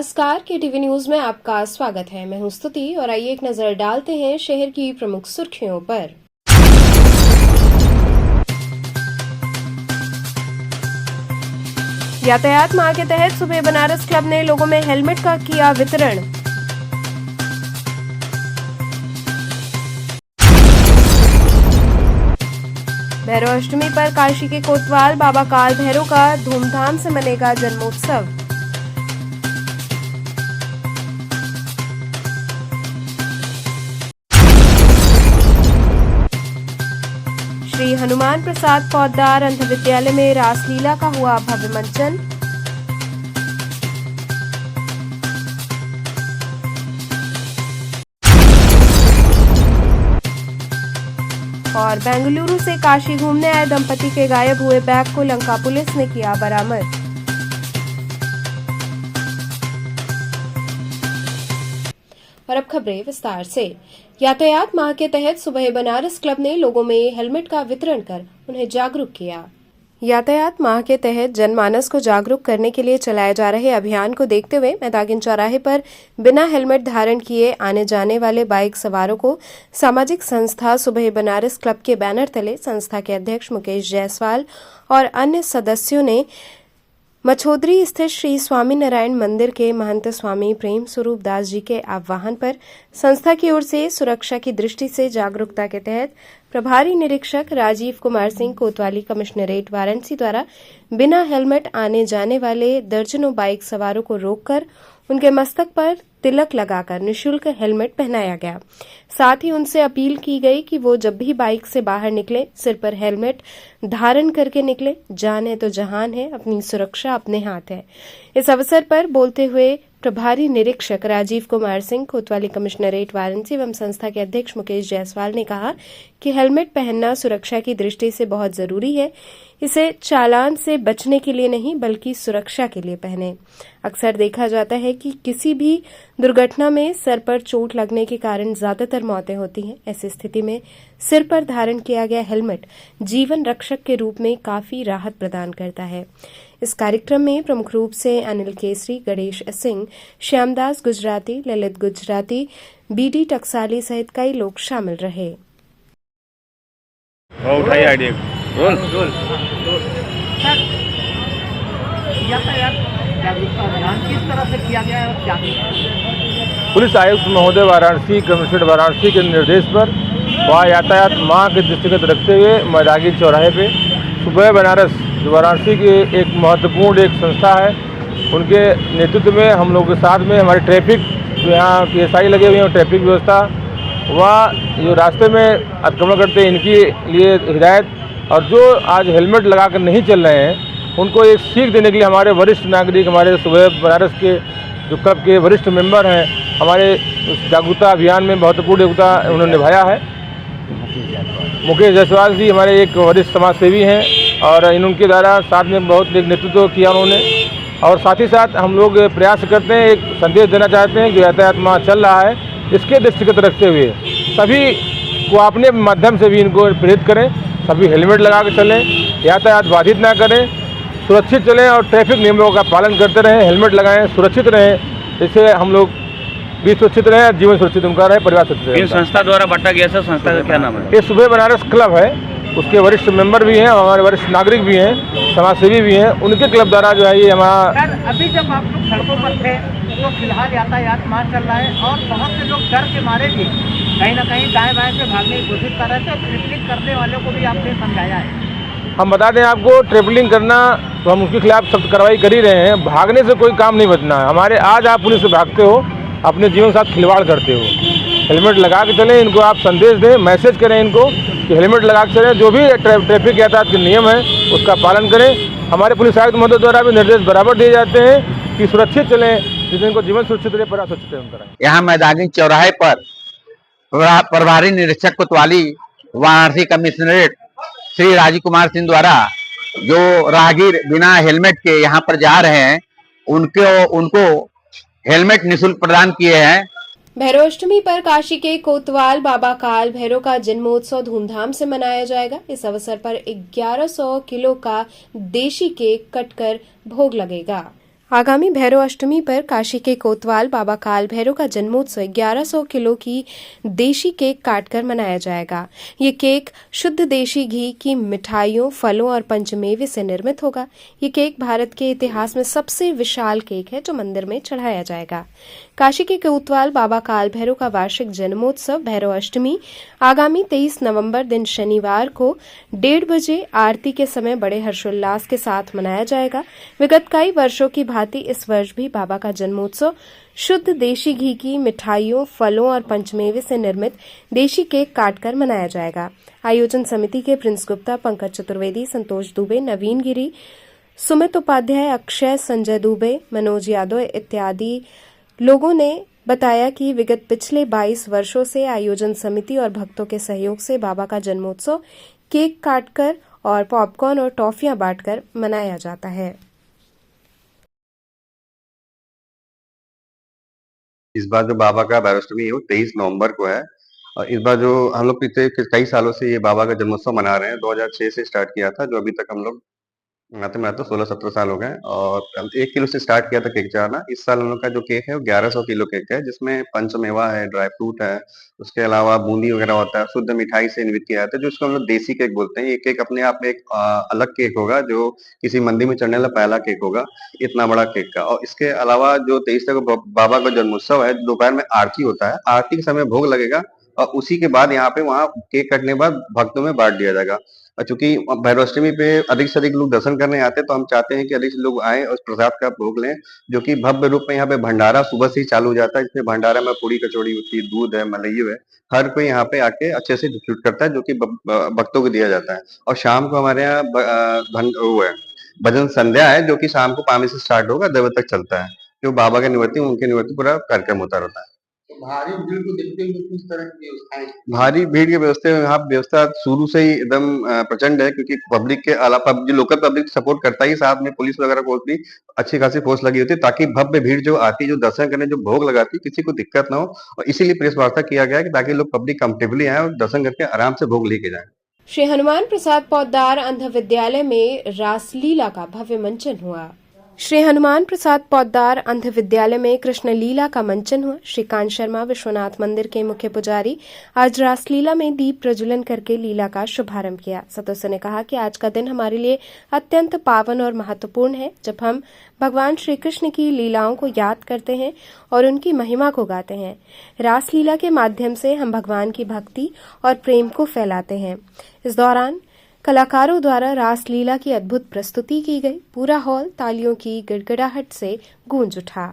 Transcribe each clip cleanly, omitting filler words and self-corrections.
नमस्कार, KTV news में आपका स्वागत है। मैं हूं स्तुति और आइए एक नजर डालते हैं शहर की प्रमुख सुर्खियों पर। यातायात माह के तहत सुबह बनारस क्लब ने लोगों में हेलमेट का किया वितरण। भैरव अष्टमी पर काशी के कोतवाल बाबा काल भैरव का धूमधाम से मनेगा जन्मोत्सव। श्री हनुमान प्रसाद फौजदार अंध विद्यालय में रासलीला का हुआ भव्य मंचन। और बेंगलुरु से काशी घूमने आए दंपति के गायब हुए बैग को लंका पुलिस ने किया बरामद। और अब खबरें विस्तार से। यातायात माह के तहत सुबह बनारस क्लब ने लोगों में हेलमेट का वितरण कर उन्हें जागरूक किया। यातायात माह के तहत जनमानस को जागरूक करने के लिए चलाए जा रहे अभियान को देखते हुए मैदागिन चौराहे पर बिना हेलमेट धारण किए आने जाने वाले बाइक सवारों को सामाजिक संस्था सुबह बनारस क्लब के बैनर तले संस्था के अध्यक्ष मुकेश जायसवाल और अन्य सदस्यों ने मछोदरी स्थित श्री स्वामीनारायण मंदिर के महंत स्वामी प्रेम स्वरूप दास जी के आह्वान पर संस्था की ओर से सुरक्षा की दृष्टि से जागरूकता के तहत प्रभारी निरीक्षक राजीव कुमार सिंह कोतवाली कमिश्नरेट वाराणसी द्वारा बिना हेलमेट आने जाने वाले दर्जनों बाइक सवारों को रोककर उनके मस्तक पर तिलक लगाकर निःशुल्क हेलमेट पहनाया गया। साथ ही उनसे अपील की गई कि वो जब भी बाइक से बाहर निकले सिर पर हेलमेट धारण करके निकले। जान है तो जहान है, अपनी सुरक्षा अपने हाथ है। इस अवसर पर बोलते हुए प्रभारी निरीक्षक राजीव कुमार सिंह कोतवाली कमिश्नरेट वाराणसी एवं संस्था के अध्यक्ष मुकेश जायसवाल ने कहा कि हेलमेट पहनना सुरक्षा की दृष्टि से बहुत जरूरी है। इसे चालान से बचने के लिए नहीं बल्कि सुरक्षा के लिए पहने। अक्सर देखा जाता है कि किसी भी दुर्घटना में सर पर चोट लगने के कारण ज्यादातर मौतें होती हैं। ऐसी स्थिति में सिर पर धारण किया गया हेलमेट जीवन रक्षक के रूप में काफी राहत प्रदान करता है। इस कार्यक्रम में प्रमुख रूप से अनिल केसरी, गणेश सिंह, श्यामदास गुजराती, ललित गुजराती, बीडी टकसाली सहित कई लोग शामिल रहे। उठाइए आइडिया यातायात जागरूकता अभियान किस तरह से किया गया है और क्या पुलिस आयुक्त महोदय वाराणसी कमिश्नरेट वाराणसी के निर्देश पर वहाँ यातायात माह के दृष्टिगत रखते हुए मैदागिन चौराहे पे सुबह बनारस जो वाराणसी की एक महत्वपूर्ण एक संस्था है उनके नेतृत्व में हम लोग के साथ में हमारे ट्रैफिक जो यहाँ PSI लगे हुए हैं ट्रैफिक व्यवस्था वहाँ जो रास्ते में अतिक्रमण करते हैं इनके लिए हिदायत और जो आज हेलमेट लगा कर नहीं चल रहे हैं उनको एक सीख देने के लिए हमारे वरिष्ठ नागरिक हमारे सुबह बनारस के जो क्लब के वरिष्ठ मेंबर हैं हमारे उस जागरूकता अभियान में महत्वपूर्ण योगदान उन्होंने निभाया है। मुकेश जायसवाल जी हमारे एक वरिष्ठ समाज सेवी हैं और इनके द्वारा साथ में बहुत एक नेतृत्व किया उन्होंने और साथ ही साथ हम लोग प्रयास करते हैं एक संदेश देना चाहते हैं जो यातायात माह चल रहा है इसके दृष्टिगत रखते हुए सभी को अपने माध्यम से भी इनको प्रेरित करें। सभी हेलमेट लगा कर चलें, यातायात बाधित ना करें, सुरक्षित चलें और ट्रैफिक नियमों का पालन करते रहें, हेलमेट लगाएं, सुरक्षित रहें। इससे हम लोग भी सुरक्षित रहें, जीवन सुरक्षित उनका रहे, परिवार सुरक्षित रहे। इन संस्था द्वारा बांटा गया सर, संस्था का क्या नाम है? ये सुबह बनारस क्लब है, उसके वरिष्ठ मेंबर भी हैं, हमारे वरिष्ठ नागरिक भी हैं, समाजसेवी भी हैं, उनके क्लब द्वारा जो है ये हमारा। सर अभी जब आप लोग सड़कों पर थे तो फिलहाल यातायात माह चल रहा है और बहुत से लोग डर के मारे भी कहीं ना कहीं दाएं बाएं से भागने की कोशिश कर रहे थे और ट्रिपलिंग करने वालों को भी आपने समझाया है। हम बता दें आपको ट्रिपलिंग करना तो हम उसके खिलाफ सख्त कार्रवाई कर ही रहे हैं। भागने से कोई काम नहीं बचना है। हमारे आज आप पुलिस से भागते हो, अपने जीवन के साथ खिलवाड़ करते हो। हेलमेट लगा के चलें, इनको आप संदेश दें, मैसेज करें इनको कि हेलमेट लगा के चलें। जो भी ट्रैफिक यातायात के नियम है उसका पालन करें। हमारे पुलिस आयुक्त महोदय द्वारा भी निर्देश बराबर दिए जाते हैं कि सुरक्षित चलें, जिससे इनको जीवन सुरक्षित रहे, परिवार सुरक्षित रहे। यहाँ मैदागिन चौराहे पर प्रभारी निरीक्षक कोतवाली वाराणसी कमिश्नरेट श्री राजीव कुमार सिंह द्वारा जो राहगीर बिना हेलमेट के यहाँ पर जा रहे हैं उनको हेलमेट निःशुल्क प्रदान किए हैं। भैरव अष्टमी पर काशी के कोतवाल बाबा काल भैरव का जन्मोत्सव धूमधाम से मनाया जाएगा। इस अवसर पर 1100 किलो का देशी केक कटकर भोग लगेगा। आगामी भैरव अष्टमी पर काशी के कोतवाल बाबा काल भैरव का जन्मोत्सव 1100 किलो की देशी केक काटकर मनाया जाएगा। ये केक शुद्ध देशी घी की मिठाइयों, फलों और पंचमेवे से निर्मित होगा। ये केक भारत के इतिहास में सबसे विशाल केक है जो मंदिर में चढ़ाया जाएगा। काशी के कोतवाल बाबा काल भैरव का वार्षिक जन्मोत्सव भैरव अष्टमी आगामी 23 नवंबर दिन शनिवार को 1:30 बजे आरती के समय बड़े हर्षोल्लास के साथ मनाया जाएगा। विगत कई वर्षों की भांति इस वर्ष भी बाबा का जन्मोत्सव शुद्ध देशी घी की मिठाइयों, फलों और पंचमेवे से निर्मित देशी केक काटकर मनाया जाएगा। आयोजन समिति के प्रिंस गुप्ता, पंकज चतुर्वेदी, संतोष दुबे, नवीन गिरी, सुमित उपाध्याय, अक्षय, संजय दुबे, मनोज यादव इत्यादि लोगों ने बताया कि विगत पिछले 22 वर्षों से आयोजन समिति और भक्तों के सहयोग से बाबा का जन्मोत्सव केक काटकर और पॉपकॉर्न और टॉफियां बांटकर मनाया जाता है। इस बार जो बाबा का भैरवाष्टमी है वो 23 नवंबर को है। और इस बार जो हम लोग पिछले कई सालों से ये बाबा का जन्मोत्सव मना रहे हैं, 2006 से स्टार्ट किया था, जो अभी तक हम लोग मनाते 16-17 साल हो गए। और 1 किलो से स्टार्ट किया था केक चढ़ाना। इस साल हम लोग का जो केक है वो 1100 किलो केक है, जिसमें पंचमेवा है, ड्राई फ्रूट है, उसके अलावा बूंदी वगैरह होता है, शुद्ध मिठाई से निर्मित किया जाता है, जो इसको हम लोग देसी केक बोलते हैं। ये केक अपने आप में एक अलग केक होगा, जो किसी मंदिर में चढ़ने वाला पहला केक होगा, इतना बड़ा केक का। और इसके अलावा जो 23 को बाबा का जन्मोत्सव है, दोपहर में आरती होता है, आरती के समय भोग लगेगा और उसी के बाद यहाँ पे वहाँ केक कटने के बाद भक्तों में बांट दिया जाएगा। और चूंकि भैरवाष्टमी पे अधिक से अधिक लोग दर्शन करने आते हैं, तो हम चाहते हैं कि अधिक से लोग आए और प्रसाद का भोग लें, जो कि भव्य रूप में यहाँ पे भंडारा सुबह से ही चालू हो जाता है। इसमें भंडारा में पूरी कचौड़ी होती है, दूध है, मलई है, हर कोई यहाँ पे आके अच्छे से डिस्ट्रीब्यूट करता है, जो कि भक्तों को दिया जाता है। और शाम को हमारे यहाँ वो है भजन संध्या है, जो कि शाम को 5 बजे से स्टार्ट होगा, 10 बजे तक चलता है। जो बाबा के निवर्ती, उनके निवर्ती पूरा कार्यक्रम होता रहता है। भारी भीड़ को देखते हुए किस तरह की व्यवस्थाएं? भारी भीड़ की व्यवस्था शुरू से ही एकदम प्रचंड है, क्योंकि पब्लिक के अलावा जो लोकल पब्लिक सपोर्ट करता ही, साथ में पुलिस वगैरह को भी अच्छी खासी फोर्स लगी होती है, ताकि भव्य भीड़ जो आती, जो दर्शन करने जो भोग लगाती, किसी को दिक्कत ना हो। और इसीलिए प्रेस वार्ता किया गया है कि ताकि लोग पब्लिक कंफर्टेबली आए और दर्शन करके आराम से भोग लेके जाए। श्री हनुमान प्रसाद पौद्दार अंध विद्यालय में रासलीला का भव्य मंचन हुआ। श्री हनुमान प्रसाद पौद्दार अंध विद्यालय में कृष्ण लीला का मंचन हुआ। श्रीकांत शर्मा, विश्वनाथ मंदिर के मुख्य पुजारी, आज रासलीला में दीप प्रज्वलन करके लीला का शुभारंभ किया। सदस्यों ने कहा कि आज का दिन हमारे लिए अत्यंत पावन और महत्वपूर्ण है, जब हम भगवान श्री कृष्ण की लीलाओं को याद करते हैं और उनकी महिमा को गाते हैं। रासलीला के माध्यम से हम भगवान की भक्ति और प्रेम को फैलाते हैं। इस दौरान कलाकारों द्वारा रासलीला की अद्भुत प्रस्तुति की गई। पूरा हॉल तालियों की गिड़गिड़ाहट से गूंज उठा।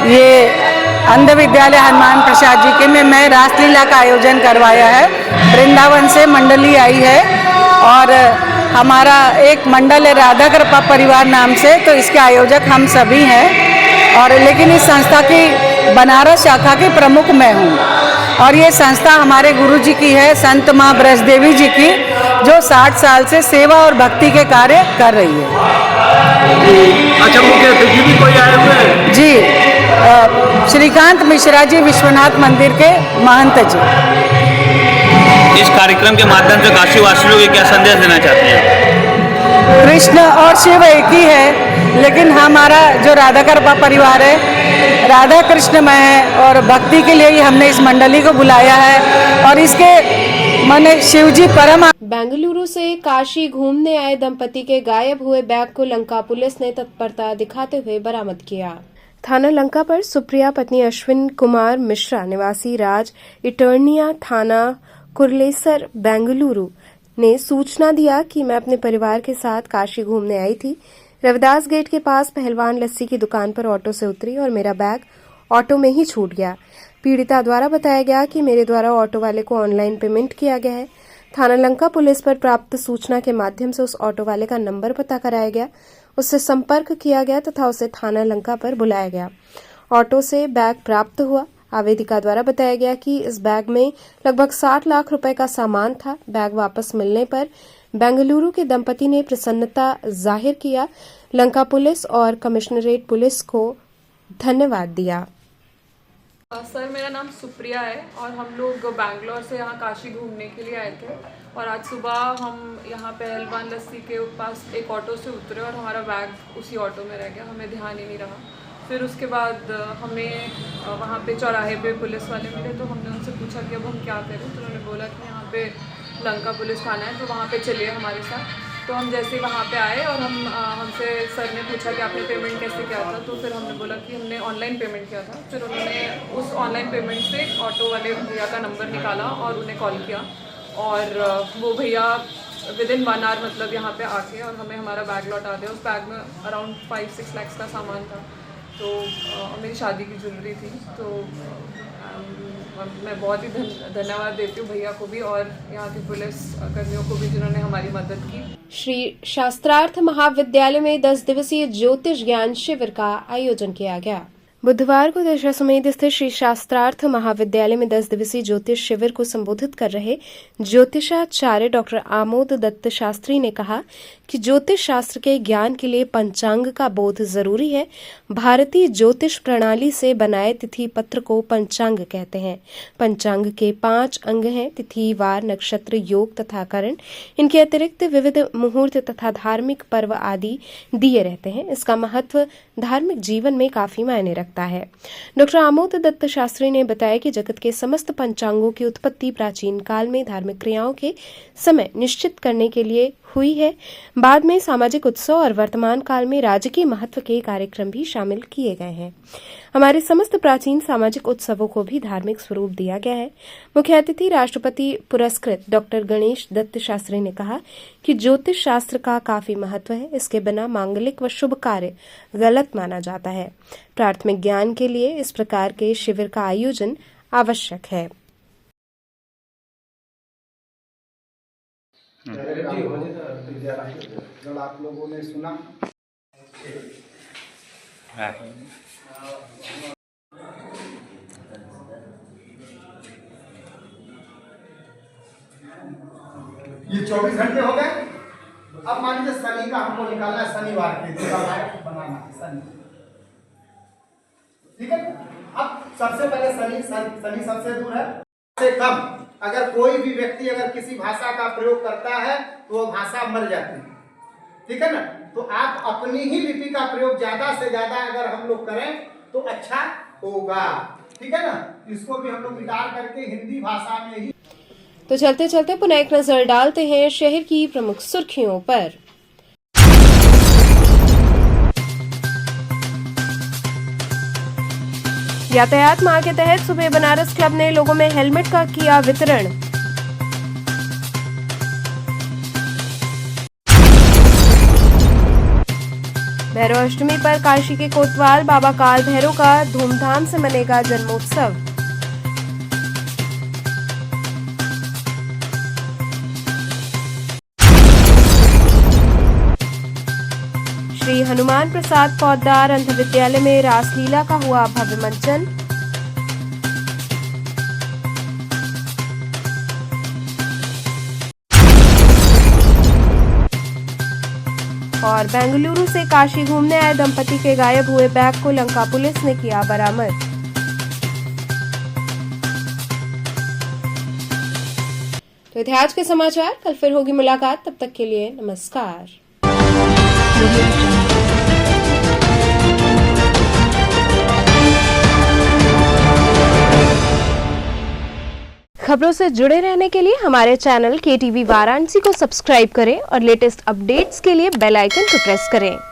ये अंध विद्यालय हनुमान प्रसाद जी के में मैं रासलीला का आयोजन करवाया है। वृंदावन से मंडली आई है और हमारा एक मंडल है राधा कृपा परिवार नाम से, तो इसके आयोजक हम सभी हैं। और लेकिन इस संस्था की बनारस शाखा की प्रमुख मैं हूँ। और ये संस्था हमारे गुरु जी की है, संत माँ ब्रजदेवी जी की, जो 60 साल से सेवा और भक्ति के कार्य कर रही है। अच्छा, मुख्य अतिथि भी कोई आए हुए हैं? जी, श्रीकांत मिश्रा जी, विश्वनाथ मंदिर के महंत जी। इस कार्यक्रम के माध्यम से काशी वासियों को क्या संदेश देना चाहते हैं? कृष्ण और शिव एक ही है, लेकिन हमारा जो राधा कृपा परिवार है, राधा कृष्ण में है और भक्ति के लिए ही हमने इस मंडली को बुलाया है। और इसके माने शिव जी परम बेंगलुरु से काशी घूमने आए दंपति के गायब हुए बैग को लंका पुलिस ने तत्परता दिखाते हुए बरामद किया। थाना लंका पर सुप्रिया पत्नी अश्विन कुमार मिश्रा निवासी राज इटर्निया थाना कुरलेसर बेंगलुरु ने सूचना दिया कि मैं अपने परिवार के साथ काशी घूमने आई थी। रविदास गेट के पास पहलवान लस्सी की दुकान पर ऑटो से उतरी और मेरा बैग ऑटो में ही छूट गया। पीड़िता द्वारा बताया गया कि मेरे द्वारा ऑटो वाले को ऑनलाइन पेमेंट किया गया है। थाना लंका पुलिस पर प्राप्त सूचना के माध्यम से उस ऑटो वाले का नंबर पता कराया गया, उससे संपर्क किया गया तथा उसे थाना लंका पर बुलाया गया। ऑटो से बैग प्राप्त हुआ। आवेदिका द्वारा बताया गया कि इस बैग में लगभग 60 लाख रुपए का सामान था। बैग वापस मिलने पर बेंगलुरु के दंपति ने प्रसन्नता जाहिर किया। लंका पुलिस और कमिश्नरेट पुलिस को धन्यवाद दिया। सर, मेरा नाम सुप्रिया है और हम लोग बैंगलोर से यहाँ काशी घूमने के लिए आए थे और आज सुबह हम यहाँ पहलवान लस्सी के पास एक ऑटो से उतरे और हमारा बैग उसी ऑटो में रह गया, हमें ध्यान ही नहीं रहा। फिर उसके बाद हमें वहाँ पे चौराहे पे पुलिस वाले मिले तो हमने उनसे पूछा कि अब हम क्या करें, तो उन्होंने बोला कि यहाँ पे लंका पुलिस थाना है तो वहाँ पे चलिए हमारे साथ। तो हम जैसे ही वहाँ पे आए और हमसे सर ने पूछा कि आपने पेमेंट कैसे किया था, तो फिर हमने बोला कि हमने ऑनलाइन पेमेंट किया था। फिर उन्होंने उस ऑनलाइन पेमेंट से ऑटो वाले भैया का नंबर निकाला और उन्हें कॉल किया और वो भैया विदिन 1 आवर मतलब यहाँ पे आके और हमें हमारा बैग लौटा दिया। उस बैग में अराउंड 5-6 लाख का सामान था, तो मेरी शादी की ज्वेलरी थी। तो मैं बहुत ही धन्यवाद देती हूँ भैया को भी और यहाँ के पुलिस कर्मियों को भी जिन्होंने हमारी मदद की। श्री शास्त्रार्थ महाविद्यालय में 10 दिवसीय ज्योतिष ज्ञान शिविर का आयोजन किया गया। बुधवार को दशाश्वमेध स्थित श्री शास्त्रार्थ महाविद्यालय में 10 दिवसीय ज्योतिष शिविर को संबोधित कर रहे ज्योतिषाचार्य डॉक्टर आमोद दत्त शास्त्री ने कहा कि ज्योतिष शास्त्र के ज्ञान के लिए पंचांग का बोध जरूरी है। भारतीय ज्योतिष प्रणाली से बनाए तिथि पत्र को पंचांग कहते हैं। पंचांग के 5 अंग हैं: तिथि, वार, नक्षत्र, योग तथा करण। इनके अतिरिक्त विविध मुहूर्त तथा धार्मिक पर्व आदि दिए रहते हैं। इसका महत्व धार्मिक जीवन में काफी मायने रखता है। डॉक्टर आमोद दत्त शास्त्री ने बताया कि जगत के समस्त पंचांगों की उत्पत्ति प्राचीन काल में धार्मिक क्रियाओं के समय निश्चित करने के लिए हुई है। बाद में सामाजिक उत्सव और वर्तमान काल में राजकीय महत्व के कार्यक्रम भी शामिल किए गए हैं। हमारे समस्त प्राचीन सामाजिक उत्सवों को भी धार्मिक स्वरूप दिया गया है। मुख्य अतिथि राष्ट्रपति पुरस्कृत डॉक्टर गणेश दत्त शास्त्री ने कहा कि ज्योतिष शास्त्र का काफी महत्व है। इसके बिना मांगलिक व शुभ कार्य गलत माना जाता है। प्राथमिक ज्ञान के लिए इस प्रकार के शिविर का आयोजन आवश्यक है। जब आप लोगों ने सुना ये 24 घंटे हो गए। अब मान लीजिए शनि का हमको निकालना है, शनिवार के दिन बनाना है शनि, ठीक है। अब सबसे पहले शनि सबसे दूर है से कम। अगर कोई भी व्यक्ति अगर किसी भाषा का प्रयोग करता है तो वो भाषा मर जाती है, ठीक है ना। तो आप अपनी ही लिपि का प्रयोग ज्यादा से ज्यादा अगर हम लोग करें तो अच्छा होगा, ठीक है ना। इसको भी हम लोग विचार करके हिंदी भाषा में ही। तो चलते चलते पुनः एक नजर डालते हैं शहर की प्रमुख सुर्खियों पर। यातायात माह के तहत सुबह बनारस क्लब ने लोगों में हेलमेट का किया वितरण। भैरव अष्टमी पर काशी के कोतवाल बाबा काल भैरव का धूमधाम से मनेगा जन्मोत्सव। श्री हनुमान प्रसाद पौद्दार अंध विद्यालय में रासलीला का हुआ भव्य मंचन। और बेंगलुरु से काशी घूमने आए दंपति के गायब हुए बैग को लंका पुलिस ने किया बरामद। तो थे आज के समाचार। कल फिर होगी मुलाकात, तब तक के लिए नमस्कार। खबरों से जुड़े रहने के लिए हमारे चैनल KTV वाराणसी को सब्सक्राइब करें और लेटेस्ट अपडेट्स के लिए बेल आइकन को प्रेस करें।